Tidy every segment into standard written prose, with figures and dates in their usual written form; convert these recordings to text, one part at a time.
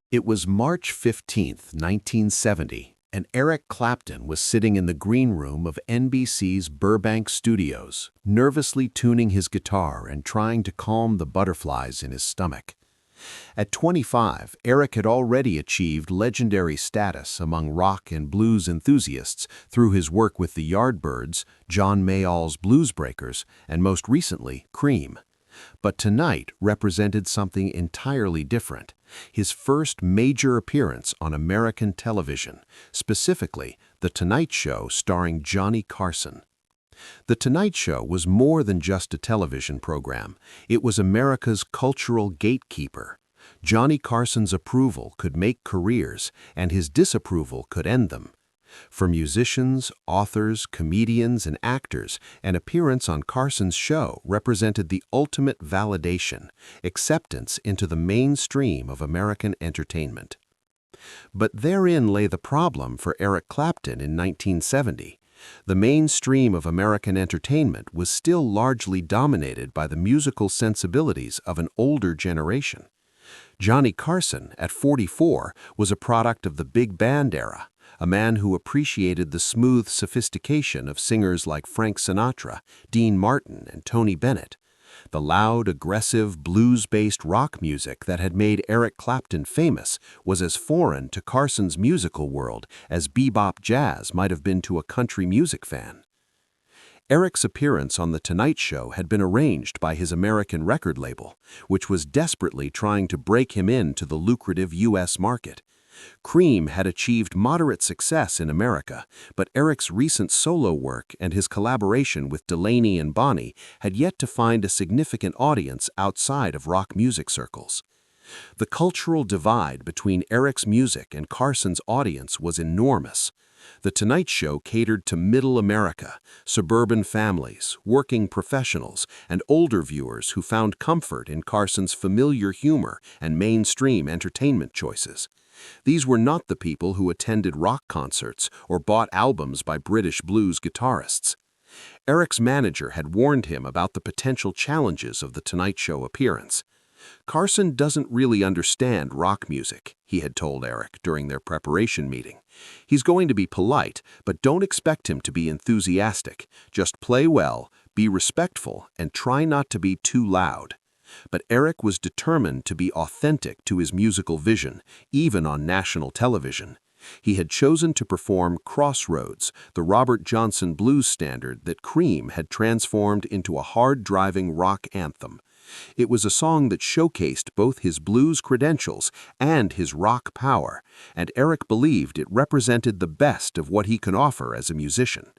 It was March 15th, 1970, and Eric Clapton was sitting in the green room of NBC's Burbank studios, nervously tuning his guitar and trying to calm the butterflies in his stomach. At 25, Eric had already achieved legendary status among rock and blues enthusiasts through his work with the Yardbirds, John Mayall's Blues Breakers, and most recently, Cream. But tonight represented something entirely different, his first major appearance on American television, specifically The Tonight Show starring Johnny Carson. The Tonight Show was more than just a television program. It was America's cultural gatekeeper. Johnny Carson's approval could make careers, and his disapproval could end them. For musicians, authors, comedians, and actors, an appearance on Carson's show represented the ultimate validation, acceptance into the mainstream of American entertainment. But therein lay the problem for Eric Clapton in 1970. The mainstream of American entertainment was still largely dominated by the musical sensibilities of an older generation. Johnny Carson, at 44, was a product of the big band era, a man who appreciated the smooth sophistication of singers like Frank Sinatra, Dean Martin, and Tony Bennett. The loud, aggressive, blues-based rock music that had made Eric Clapton famous was as foreign to Carson's musical world as bebop jazz might have been to a country music fan. Eric's appearance on The Tonight Show had been arranged by his American record label, which was desperately trying to break him into the lucrative U.S. market. Cream had achieved moderate success in America, but Eric's recent solo work and his collaboration with Delaney and Bonnie had yet to find a significant audience outside of rock music circles. The cultural divide between Eric's music and Carson's audience was enormous. The Tonight Show catered to middle America, suburban families, working professionals, and older viewers who found comfort in Carson's familiar humor and mainstream entertainment choices. These were not the people who attended rock concerts or bought albums by British blues guitarists. Eric's manager had warned him about the potential challenges of the Tonight Show appearance. "Carson doesn't really understand rock music," he had told Eric during their preparation meeting. "He's going to be polite, but don't expect him to be enthusiastic. Just play well, be respectful, and try not to be too loud." But Eric was determined to be authentic to his musical vision, even on national television. He had chosen to perform Crossroads, the Robert Johnson blues standard that Cream had transformed into a hard-driving rock anthem. It was a song that showcased both his blues credentials and his rock power, and Eric believed it represented the best of what he could offer as a musician.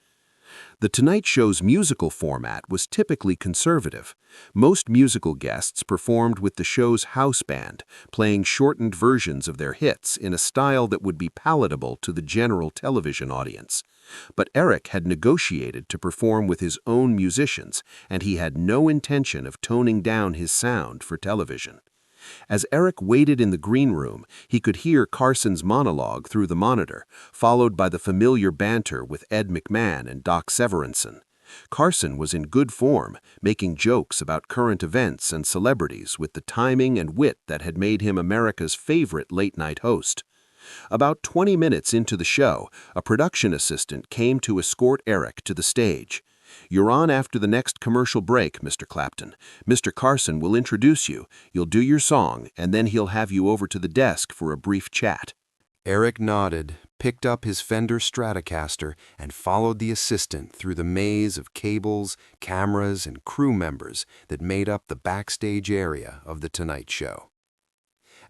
The Tonight Show's musical format was typically conservative. Most musical guests performed with the show's house band, playing shortened versions of their hits in a style that would be palatable to the general television audience. But Eric had negotiated to perform with his own musicians, and he had no intention of toning down his sound for television. As Eric waited in the green room, he could hear Carson's monologue through the monitor, followed by the familiar banter with Ed McMahon and Doc Severinsen. Carson was in good form, making jokes about current events and celebrities with the timing and wit that had made him America's favorite late-night host. About 20 minutes into the show, a production assistant came to escort Eric to the stage. "You're on after the next commercial break, Mr. Clapton. Mr. Carson will introduce you. You'll do your song, and then he'll have you over to the desk for a brief chat." Eric nodded, picked up his Fender Stratocaster, and followed the assistant through the maze of cables, cameras, and crew members that made up the backstage area of The Tonight Show.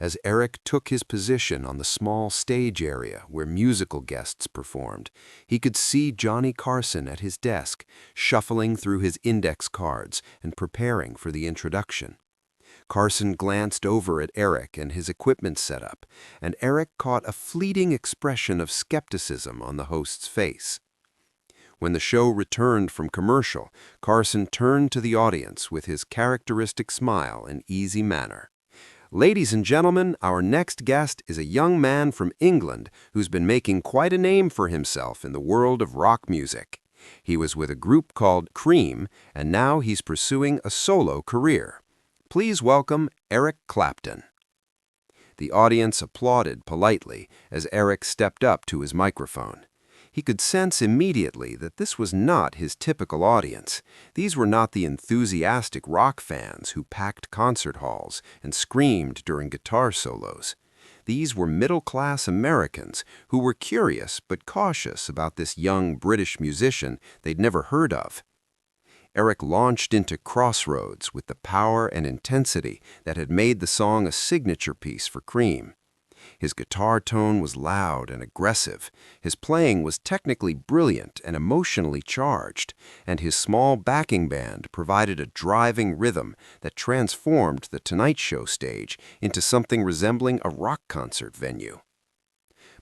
As Eric took his position on the small stage area where musical guests performed, he could see Johnny Carson at his desk, shuffling through his index cards and preparing for the introduction. Carson glanced over at Eric and his equipment setup, and Eric caught a fleeting expression of skepticism on the host's face. When the show returned from commercial, Carson turned to the audience with his characteristic smile and easy manner. "Ladies and gentlemen, our next guest is a young man from England who's been making quite a name for himself in the world of rock music. He was with a group called Cream, and now he's pursuing a solo career. Please welcome Eric Clapton." The audience applauded politely as Eric stepped up to his microphone. He could sense immediately that this was not his typical audience. These were not the enthusiastic rock fans who packed concert halls and screamed during guitar solos. These were middle-class Americans who were curious but cautious about this young British musician they'd never heard of. Eric launched into Crossroads with the power and intensity that had made the song a signature piece for Cream. His guitar tone was loud and aggressive, his playing was technically brilliant and emotionally charged, and his small backing band provided a driving rhythm that transformed the Tonight Show stage into something resembling a rock concert venue.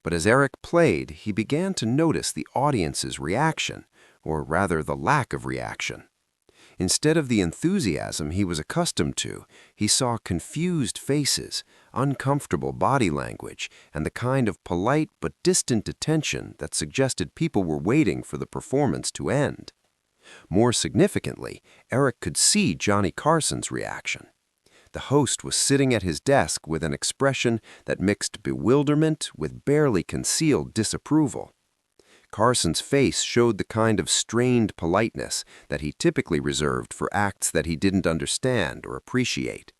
But as Eric played, he began to notice the audience's reaction, or rather the lack of reaction. Instead of the enthusiasm he was accustomed to, he saw confused faces, uncomfortable body language, and the kind of polite but distant attention that suggested people were waiting for the performance to end. More significantly, Eric could see Johnny Carson's reaction. The host was sitting at his desk with an expression that mixed bewilderment with barely concealed disapproval. Carson's face showed the kind of strained politeness that he typically reserved for acts that he didn't understand or appreciate.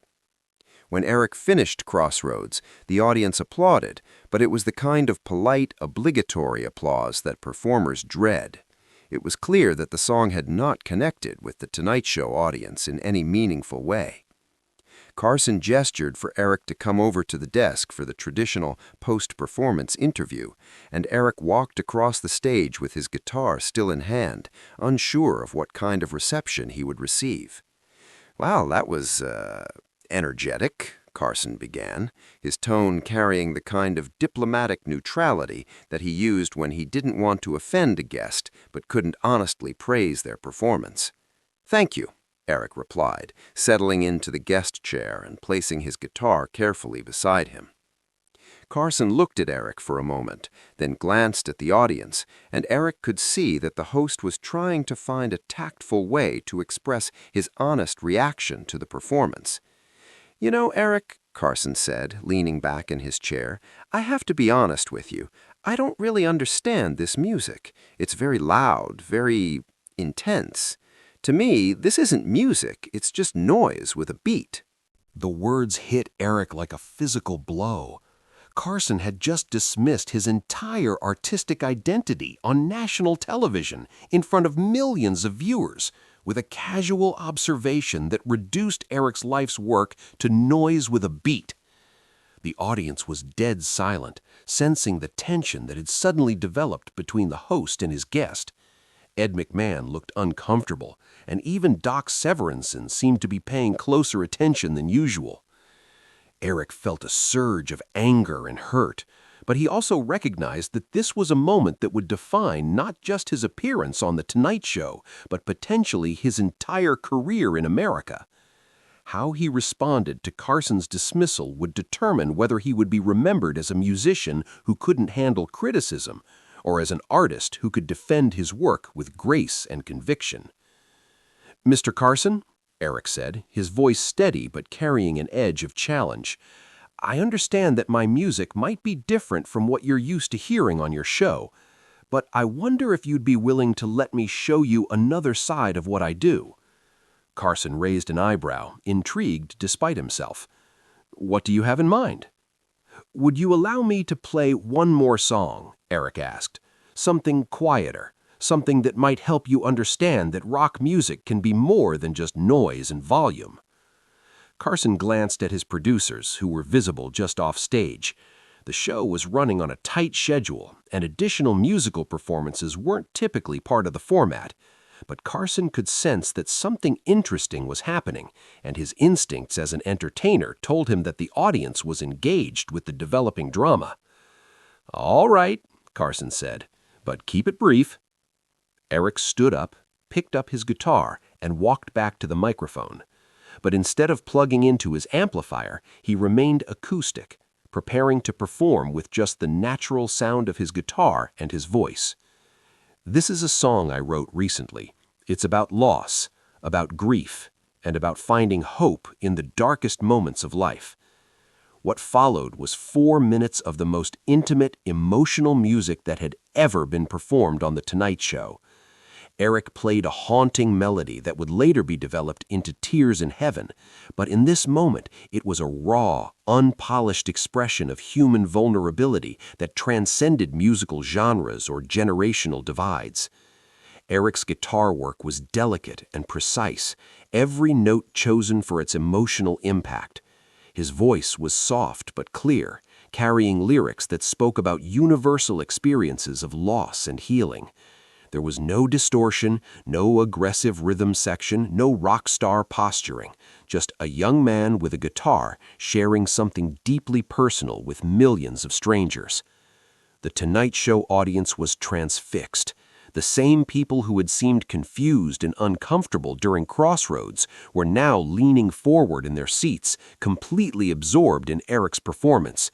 When Eric finished Crossroads, the audience applauded, but it was the kind of polite, obligatory applause that performers dread. It was clear that the song had not connected with the Tonight Show audience in any meaningful way. Carson gestured for Eric to come over to the desk for the traditional post-performance interview, and Eric walked across the stage with his guitar still in hand, unsure of what kind of reception he would receive. "Wow, that was, energetic," Carson began, his tone carrying the kind of diplomatic neutrality that he used when he didn't want to offend a guest but couldn't honestly praise their performance. "Thank you," Eric replied, settling into the guest chair and placing his guitar carefully beside him. Carson looked at Eric for a moment, then glanced at the audience, and Eric could see that the host was trying to find a tactful way to express his honest reaction to the performance. "You know, Eric," Carson said, leaning back in his chair, "I have to be honest with you. I don't really understand this music. It's very loud, very intense. To me, this isn't music, it's just noise with a beat." The words hit Eric like a physical blow. Carson had just dismissed his entire artistic identity on national television in front of millions of viewers with a casual observation that reduced Eric's life's work to noise with a beat. The audience was dead silent, sensing the tension that had suddenly developed between the host and his guest. Ed McMahon looked uncomfortable, and even Doc Severinsen seemed to be paying closer attention than usual. Eric felt a surge of anger and hurt, but he also recognized that this was a moment that would define not just his appearance on The Tonight Show, but potentially his entire career in America. How he responded to Carson's dismissal would determine whether he would be remembered as a musician who couldn't handle criticism, or as an artist who could defend his work with grace and conviction. "Mr. Carson," Eric said, his voice steady but carrying an edge of challenge, "I understand that my music might be different from what you're used to hearing on your show, but I wonder if you'd be willing to let me show you another side of what I do." Carson raised an eyebrow, intrigued despite himself. "What do you have in mind?" "Would you allow me to play one more song?" Eric asked. "Something quieter, something that might help you understand that rock music can be more than just noise and volume." Carson glanced at his producers, who were visible just off stage. The show was running on a tight schedule, and additional musical performances weren't typically part of the format. But Carson could sense that something interesting was happening, and his instincts as an entertainer told him that the audience was engaged with the developing drama. "All right," Carson said, "but keep it brief." Eric stood up, picked up his guitar, and walked back to the microphone. But instead of plugging into his amplifier, he remained acoustic, preparing to perform with just the natural sound of his guitar and his voice. "This is a song I wrote recently. It's about loss, about grief, and about finding hope in the darkest moments of life. What followed was 4 minutes of the most intimate, emotional music that had ever been performed on The Tonight Show. Eric played a haunting melody that would later be developed into Tears in Heaven, but in this moment it was a raw, unpolished expression of human vulnerability that transcended musical genres or generational divides. Eric's guitar work was delicate and precise, every note chosen for its emotional impact. His voice was soft but clear, carrying lyrics that spoke about universal experiences of loss and healing. There was no distortion, no aggressive rhythm section, no rock star posturing, just a young man with a guitar sharing something deeply personal with millions of strangers. The Tonight Show audience was transfixed. The same people who had seemed confused and uncomfortable during Crossroads were now leaning forward in their seats, completely absorbed in Eric's performance.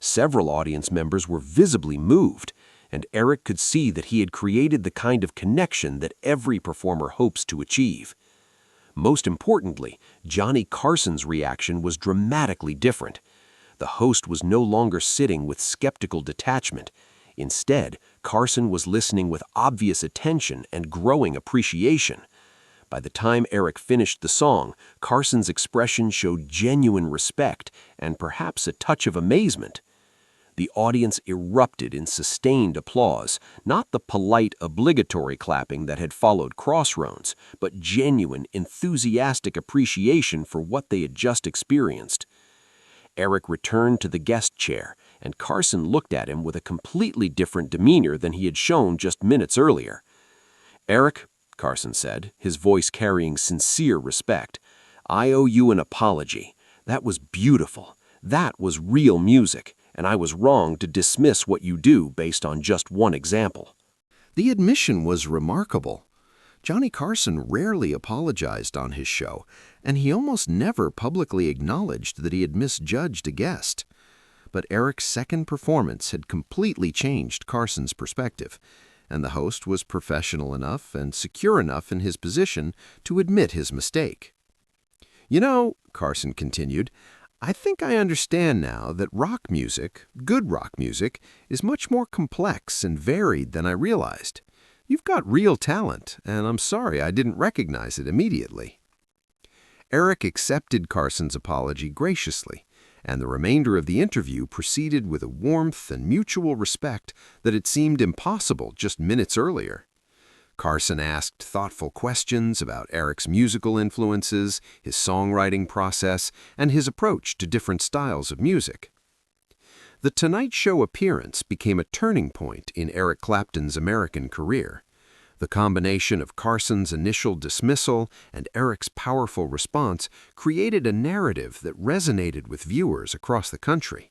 Several audience members were visibly moved, and Eric could see that he had created the kind of connection that every performer hopes to achieve. Most importantly, Johnny Carson's reaction was dramatically different. The host was no longer sitting with skeptical detachment. Instead, Carson was listening with obvious attention and growing appreciation. By the time Eric finished the song, Carson's expression showed genuine respect and perhaps a touch of amazement. The audience erupted in sustained applause, not the polite, obligatory clapping that had followed Crossroads, but genuine, enthusiastic appreciation for what they had just experienced. Eric returned to the guest chair, and Carson looked at him with a completely different demeanor than he had shown just minutes earlier. "Eric," Carson said, his voice carrying sincere respect, "I owe you an apology. That was beautiful. That was real music. And I was wrong to dismiss what you do based on just one example." The admission was remarkable. Johnny Carson rarely apologized on his show, and he almost never publicly acknowledged that he had misjudged a guest. But Eric's second performance had completely changed Carson's perspective, and the host was professional enough and secure enough in his position to admit his mistake. "You know," Carson continued, "I think I understand now that rock music, good rock music, is much more complex and varied than I realized. You've got real talent, and I'm sorry I didn't recognize it immediately." Eric accepted Carson's apology graciously, and the remainder of the interview proceeded with a warmth and mutual respect that it seemed impossible just minutes earlier. Carson asked thoughtful questions about Eric's musical influences, his songwriting process, and his approach to different styles of music. The Tonight Show appearance became a turning point in Eric Clapton's American career. The combination of Carson's initial dismissal and Eric's powerful response created a narrative that resonated with viewers across the country.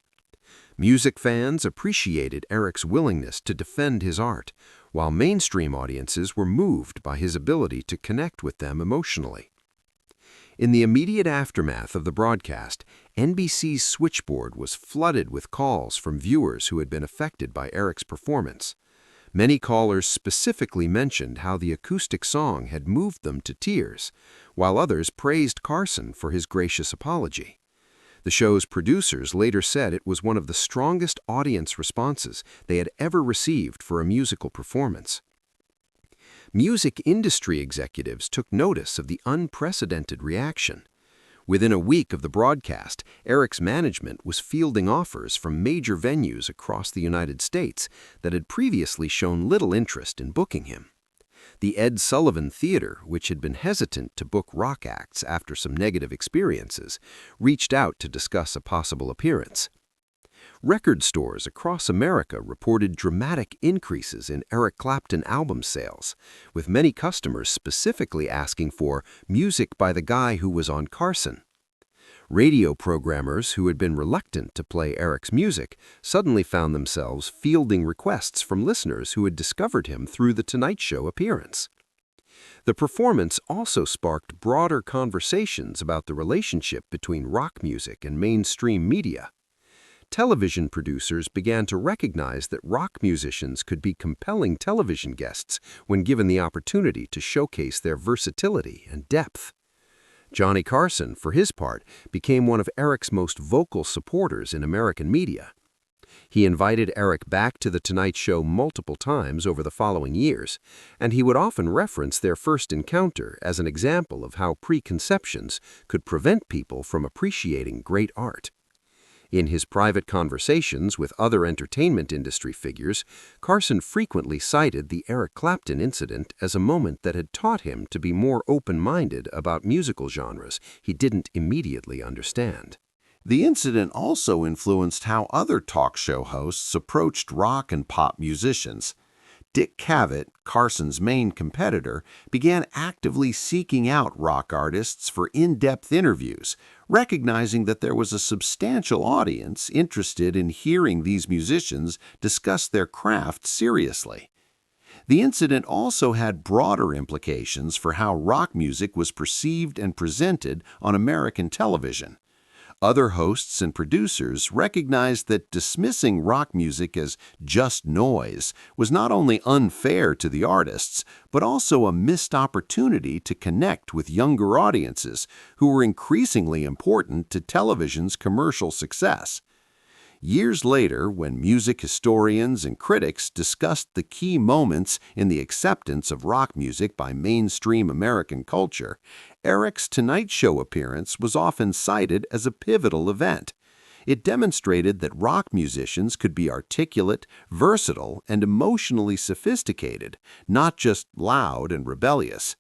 Music fans appreciated Eric's willingness to defend his art, while mainstream audiences were moved by his ability to connect with them emotionally. In the immediate aftermath of the broadcast, NBC's switchboard was flooded with calls from viewers who had been affected by Eric's performance. Many callers specifically mentioned how the acoustic song had moved them to tears, while others praised Carson for his gracious apology. The show's producers later said it was one of the strongest audience responses they had ever received for a musical performance. Music industry executives took notice of the unprecedented reaction. Within a week of the broadcast, Eric's management was fielding offers from major venues across the United States that had previously shown little interest in booking him. The Ed Sullivan Theater, which had been hesitant to book rock acts after some negative experiences, reached out to discuss a possible appearance. Record stores across America reported dramatic increases in Eric Clapton album sales, with many customers specifically asking for music by the guy who was on Carson. Radio programmers who had been reluctant to play Eric's music suddenly found themselves fielding requests from listeners who had discovered him through the Tonight Show appearance. The performance also sparked broader conversations about the relationship between rock music and mainstream media. Television producers began to recognize that rock musicians could be compelling television guests when given the opportunity to showcase their versatility and depth. Johnny Carson, for his part, became one of Eric's most vocal supporters in American media. He invited Eric back to The Tonight Show multiple times over the following years, and he would often reference their first encounter as an example of how preconceptions could prevent people from appreciating great art. In his private conversations with other entertainment industry figures, Carson frequently cited the Eric Clapton incident as a moment that had taught him to be more open-minded about musical genres he didn't immediately understand. The incident also influenced how other talk show hosts approached rock and pop musicians. Dick Cavett, Carson's main competitor, began actively seeking out rock artists for in-depth interviews, recognizing that there was a substantial audience interested in hearing these musicians discuss their craft seriously. The incident also had broader implications for how rock music was perceived and presented on American television. Other hosts and producers recognized that dismissing rock music as just noise was not only unfair to the artists, but also a missed opportunity to connect with younger audiences who were increasingly important to television's commercial success. Years later, when music historians and critics discussed the key moments in the acceptance of rock music by mainstream American culture, Eric's Tonight Show appearance was often cited as a pivotal event. It demonstrated that rock musicians could be articulate, versatile, and emotionally sophisticated, not just loud and rebellious.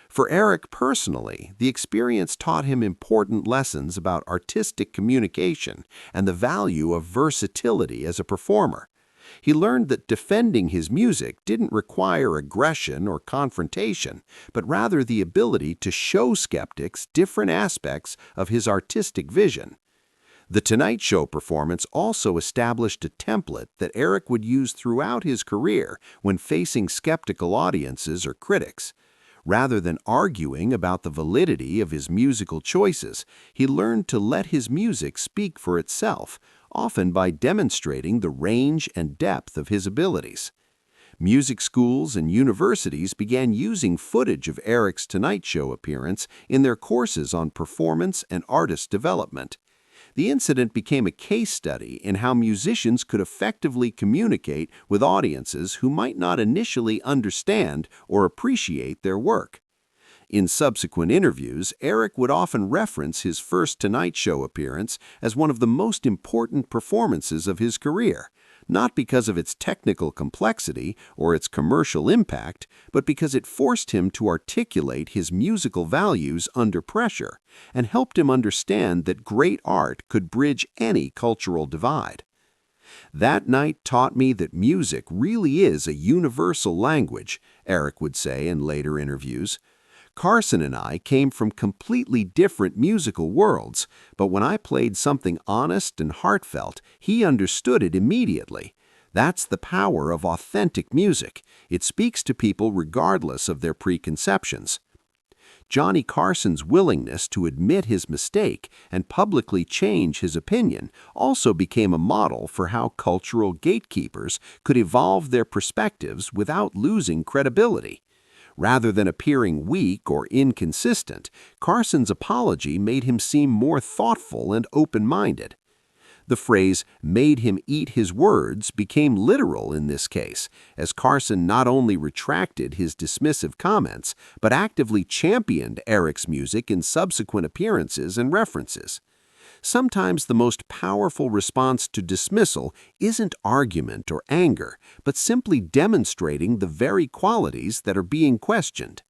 For Eric personally, the experience taught him important lessons about artistic communication and the value of versatility as a performer. He learned that defending his music didn't require aggression or confrontation, but rather the ability to show skeptics different aspects of his artistic vision. The Tonight Show performance also established a template that Eric would use throughout his career when facing skeptical audiences or critics. Rather than arguing about the validity of his musical choices, he learned to let his music speak for itself, often by demonstrating the range and depth of his abilities. Music schools and universities began using footage of Eric's Tonight Show appearance in their courses on performance and artist development. The incident became a case study in how musicians could effectively communicate with audiences who might not initially understand or appreciate their work. In subsequent interviews, Eric would often reference his first Tonight Show appearance as one of the most important performances of his career, not because of its technical complexity or its commercial impact, but because it forced him to articulate his musical values under pressure and helped him understand that great art could bridge any cultural divide. "That night taught me that music really is a universal language," Eric would say in later interviews. "Carson and I came from completely different musical worlds, but when I played something honest and heartfelt, he understood it immediately. That's the power of authentic music. It speaks to people regardless of their preconceptions." Johnny Carson's willingness to admit his mistake and publicly change his opinion also became a model for how cultural gatekeepers could evolve their perspectives without losing credibility. Rather than appearing weak or inconsistent, Carson's apology made him seem more thoughtful and open-minded. The phrase "made him eat his words" became literal in this case, as Carson not only retracted his dismissive comments, but actively championed Eric's music in subsequent appearances and references. Sometimes the most powerful response to dismissal isn't argument or anger, but simply demonstrating the very qualities that are being questioned.